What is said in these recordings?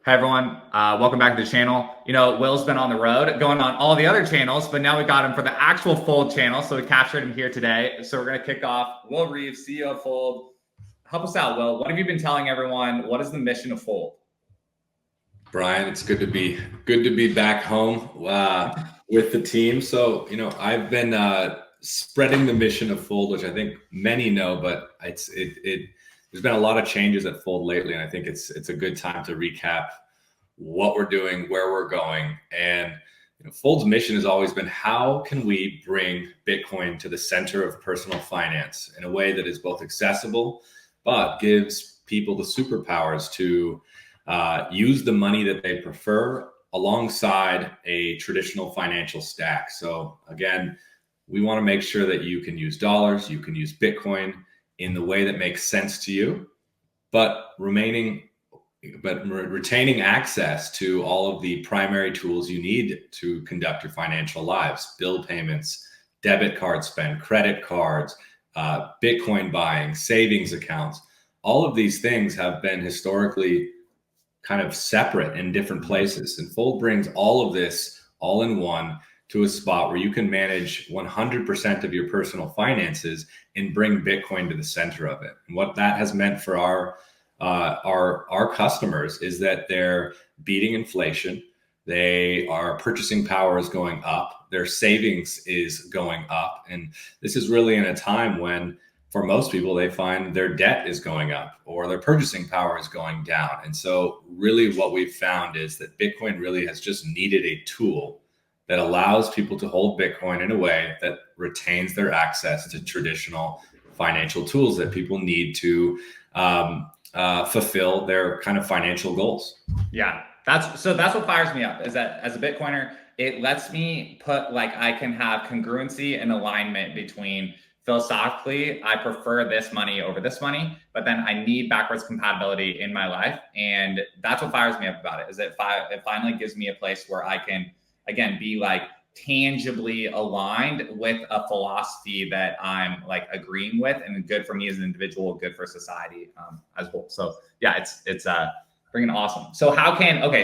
Hi, everyone. Welcome back to the channel. Will's been on the road going on all the other channels, but now we got him for the actual Fold channel. So we captured him here today. So we're going to kick off. Will Reeves, CEO of Fold. Help us out, Will. What have you been telling everyone? What is the mission of Fold? Brian, it's good to be back home with the team. So, I've been spreading the mission of Fold, which I think many know, but there's been a lot of changes at Fold lately, and I think it's a good time to recap what we're doing, where we're going. And Fold's mission has always been, how can we bring Bitcoin to the center of personal finance in a way that is both accessible, but gives people the superpowers to use the money that they prefer alongside a traditional financial stack. So again, we want to make sure that you can use dollars, you can use Bitcoin in the way that makes sense to you, but retaining access to all of the primary tools you need to conduct your financial lives: bill payments, debit card spend, credit cards, Bitcoin buying, savings accounts. All of these things have been historically kind of separate in different places. And Fold brings all of this all in one to a spot where you can manage 100% of your personal finances and bring Bitcoin to the center of it. And what that has meant for our customers is that they're beating inflation. Our purchasing power is going up. Their savings is going up. And this is really in a time when, for most people, they find their debt is going up or their purchasing power is going down. And so really what we've found is that Bitcoin really has just needed a tool that allows people to hold Bitcoin in a way that retains their access to traditional financial tools that people need to fulfill their kind of financial goals. Yeah, that's what fires me up, is that as a Bitcoiner, it lets me I can have congruency and alignment between, philosophically, I prefer this money over this money, but then I need backwards compatibility in my life. And that's what fires me up about it, is that it finally gives me a place where I can, again, be tangibly aligned with a philosophy that I'm agreeing with, and good for me as an individual, good for society as well. So yeah, it's freaking awesome. So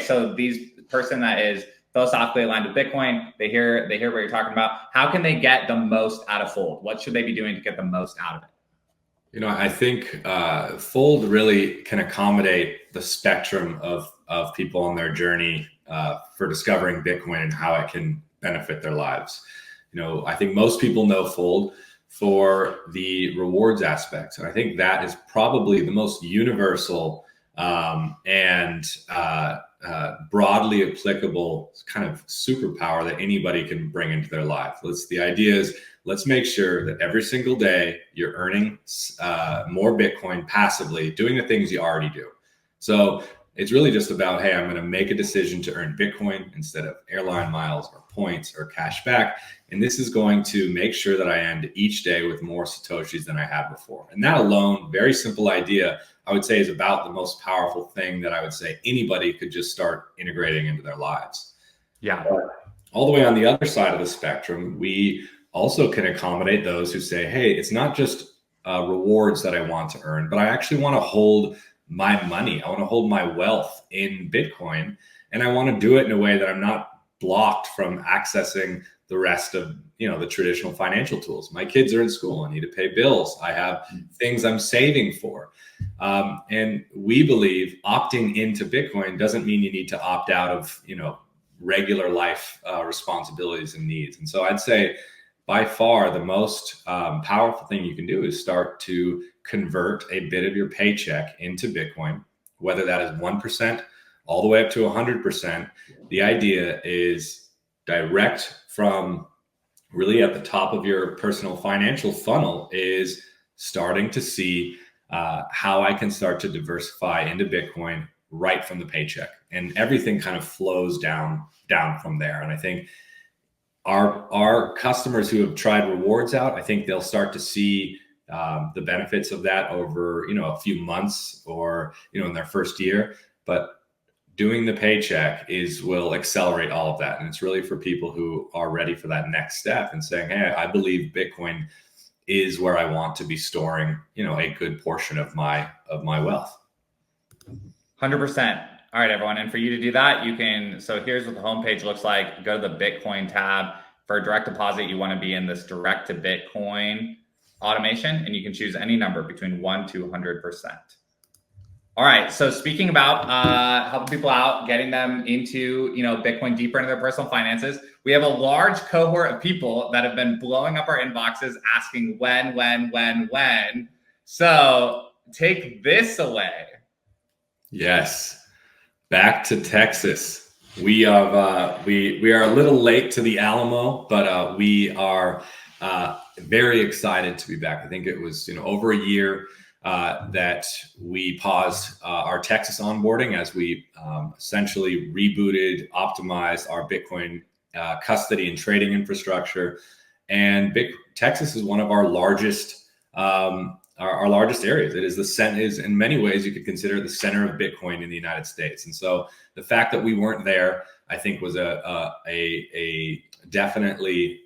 so these person that is philosophically aligned with Bitcoin, they hear what you're talking about. How can they get the most out of Fold? What should they be doing to get the most out of it? I think Fold really can accommodate the spectrum of people on their journey for discovering Bitcoin and how it can benefit their lives. I think most people know Fold for the rewards aspect. And I think that is probably the most universal and broadly applicable kind of superpower that anybody can bring into their life. The idea is, let's make sure that every single day you're earning more Bitcoin passively, doing the things you already do. So it's really just about, hey, I'm going to make a decision to earn Bitcoin instead of airline miles or points or cash back. And this is going to make sure that I end each day with more Satoshis than I had before. And that alone, very simple idea, I would say, is about the most powerful thing that I would say anybody could just start integrating into their lives. Yeah. But all the way on the other side of the spectrum, we also can accommodate those who say, hey, it's not just rewards that I want to earn, but I actually want to hold my money. I want to hold my wealth in Bitcoin, and I want to do it in a way that I'm not blocked from accessing the rest of the traditional financial tools. My kids are in school. I need to pay bills. I have things I'm saving for. And we believe opting into Bitcoin doesn't mean you need to opt out of regular life responsibilities and needs. And so I'd say by far the most powerful thing you can do is start to convert a bit of your paycheck into Bitcoin, whether that is 1% all the way up to 100%. The idea is direct from really at the top of your personal financial funnel is starting to see how I can start to diversify into Bitcoin right from the paycheck, and everything kind of flows down from there. And I think our customers who have tried rewards out, I think they'll start to see the benefits of that over a few months or in their first year. But doing the paycheck will accelerate all of that. And it's really for people who are ready for that next step and saying, hey, I believe Bitcoin is where I want to be storing, a good portion of my wealth. 100%. All right, everyone. And for you to do that, you can, so here's what the homepage looks like. Go to the Bitcoin tab. For direct deposit, you want to be in this direct to Bitcoin automation, and you can choose any number between 1 to 100%. All right. So speaking about helping people out, getting them into, Bitcoin deeper into their personal finances, we have a large cohort of people that have been blowing up our inboxes asking when. So take this away. Yes. Back to Texas. We are a little late to the Alamo, but we are very excited to be back. I think it was over a year that we paused our Texas onboarding as we essentially rebooted, optimized our Bitcoin custody and trading infrastructure. And Texas is one of our largest our largest areas. It is is in many ways you could consider the center of Bitcoin in the United States. And so the fact that we weren't there, I think, was definitely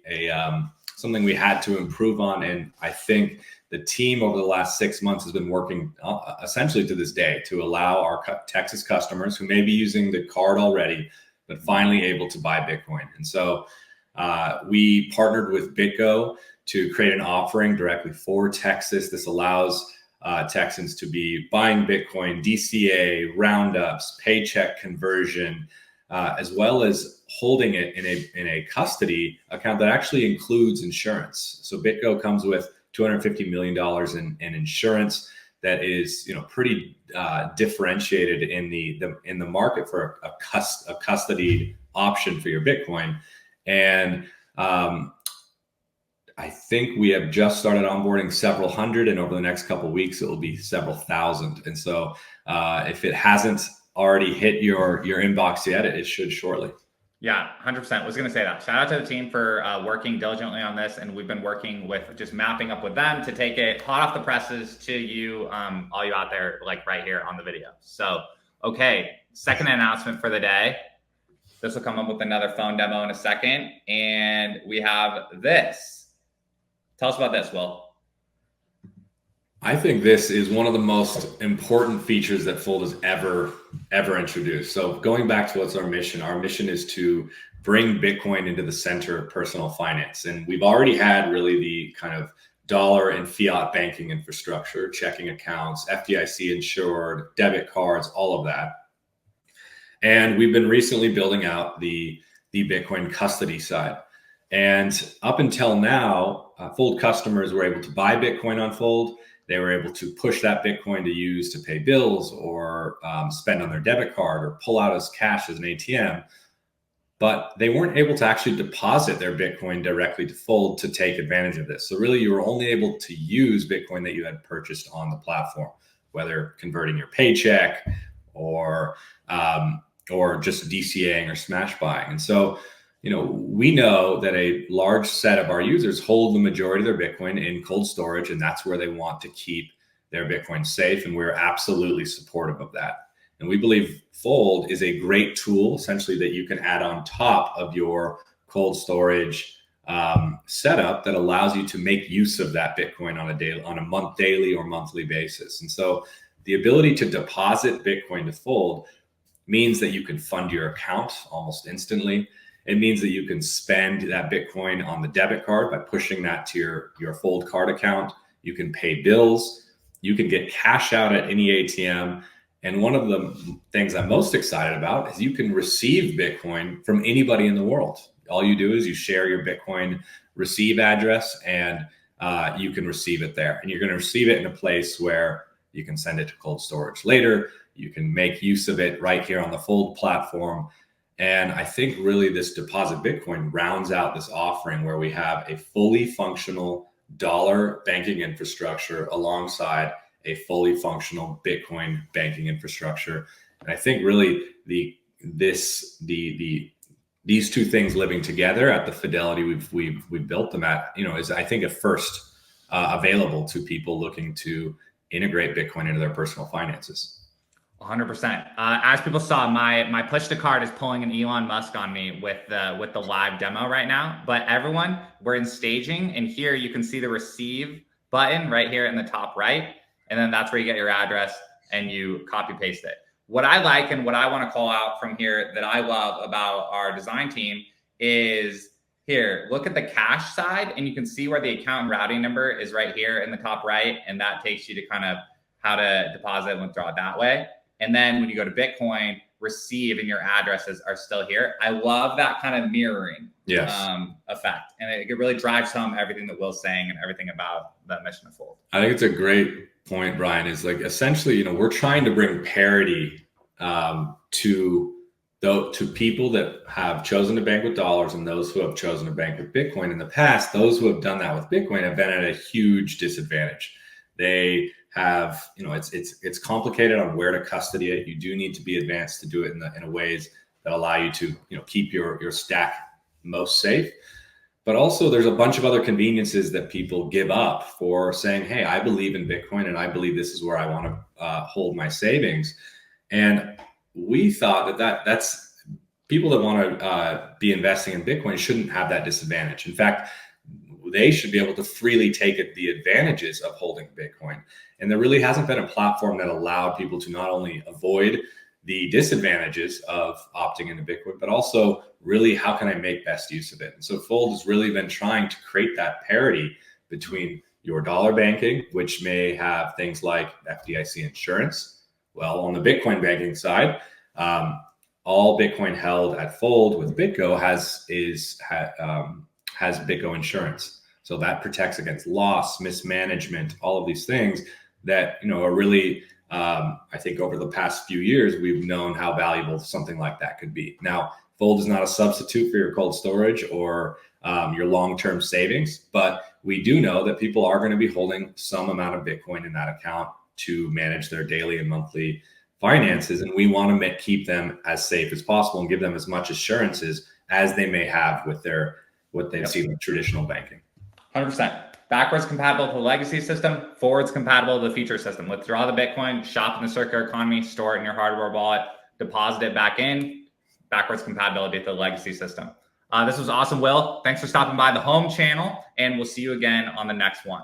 something we had to improve on. And I think the team over the last 6 months has been working essentially to this day to allow our Texas customers who may be using the card already, but finally able to buy Bitcoin. And so we partnered with BitGo to create an offering directly for Texas. This allows Texans to be buying Bitcoin, DCA, roundups, paycheck conversion, as well as holding it in a custody account that actually includes insurance. So BitGo comes with $250 million in insurance that is pretty differentiated in the market for a custody option for your Bitcoin. And I think we have just started onboarding several hundred, and over the next couple of weeks, it will be several thousand. And so if it hasn't already hit your inbox yet, it should shortly. Yeah, 100%. I was going to say that. Shout out to the team for working diligently on this. And we've been working with just mapping up with them to take it hot off the presses to you, all you out there, like right here on the video. So, okay, second announcement for the day. This will come up with another phone demo in a second. And we have this. Tell us about this, Will. I think this is one of the most important features that Fold has ever introduced. So going back to what's our mission is to bring Bitcoin into the center of personal finance. And we've already had really the kind of dollar and fiat banking infrastructure, checking accounts, FDIC insured, debit cards, all of that. And we've been recently building out the Bitcoin custody side. And up until now, Fold customers were able to buy Bitcoin on Fold. They were able to push that Bitcoin to use to pay bills or spend on their debit card or pull out as cash as an ATM. But they weren't able to actually deposit their Bitcoin directly to Fold to take advantage of this. So really, you were only able to use Bitcoin that you had purchased on the platform, whether converting your paycheck or just DCAing or smash buying. And so we know that a large set of our users hold the majority of their Bitcoin in cold storage, and that's where they want to keep their Bitcoin safe. And we're absolutely supportive of that. And we believe Fold is a great tool, essentially, that you can add on top of your cold storage setup that allows you to make use of that Bitcoin on a daily or monthly basis. And so the ability to deposit Bitcoin to Fold means that you can fund your account almost instantly. It means that you can spend that Bitcoin on the debit card by pushing that to your Fold card account. You can pay bills. You can get cash out at any ATM. And one of the things I'm most excited about is you can receive Bitcoin from anybody in the world. All you do is you share your Bitcoin receive address, and you can receive it there. And you're going to receive it in a place where you can send it to cold storage later. You can make use of it right here on the Fold platform. And I think really this deposit Bitcoin rounds out this offering where we have a fully functional dollar banking infrastructure alongside a fully functional Bitcoin banking infrastructure. And I think really these two things living together at the fidelity we've built them at, is I think at first available to people looking to integrate Bitcoin into their personal finances. 100%. As people saw, my push to card is pulling an Elon Musk on me with the live demo right now. But everyone, we're in staging, and here you can see the receive button right here in the top right, and then that's where you get your address and you copy paste it. what I like and what I want to call out from here that I love about our design team is here, look at the cash side, and you can see where the account and routing number is right here in the top right. And that takes you to kind of how to deposit and withdraw that way. And then when you go to Bitcoin, receive and your addresses are still here. I love that kind of mirroring effect. And it really drives home everything that Will's saying and everything about the mission of Fold. I think it's a great point, Brian, is like essentially, you know, we're trying to bring parity to people that have chosen to bank with dollars and those who have chosen to bank with Bitcoin. In the past, those who have done that with Bitcoin have been at a huge disadvantage. They have, you know, it's complicated on where to custody it. You do need to be advanced to do it in a ways that allow you to, you know, keep your stack most safe. But also there's a bunch of other conveniences that people give up for saying, hey, I believe in Bitcoin and I believe this is where I want to hold my savings. And we thought that's people that want to be investing in Bitcoin shouldn't have that disadvantage. In fact, they should be able to freely take the advantages of holding Bitcoin. And there really hasn't been a platform that allowed people to not only avoid the disadvantages of opting into Bitcoin, but also really how can I make best use of it? And so Fold has really been trying to create that parity between your dollar banking, which may have things like FDIC insurance. Well, on the Bitcoin banking side, all Bitcoin held at Fold with BitGo has BitGo insurance. So that protects against loss, mismanagement, all of these things that, you know, are really, I think over the past few years, we've known how valuable something like that could be. Now, Fold is not a substitute for your cold storage or your long-term savings, but we do know that people are going to be holding some amount of Bitcoin in that account to manage their daily and monthly finances. And we want to keep them as safe as possible and give them as much assurances as they may have with what they've seen with traditional banking. 100%. Backwards compatible to the legacy system, forwards compatible to the future system. Withdraw the Bitcoin, shop in the circular economy, store it in your hardware wallet, deposit it back in, backwards compatibility to the legacy system. This was awesome, Will. Thanks for stopping by the home channel, and we'll see you again on the next one.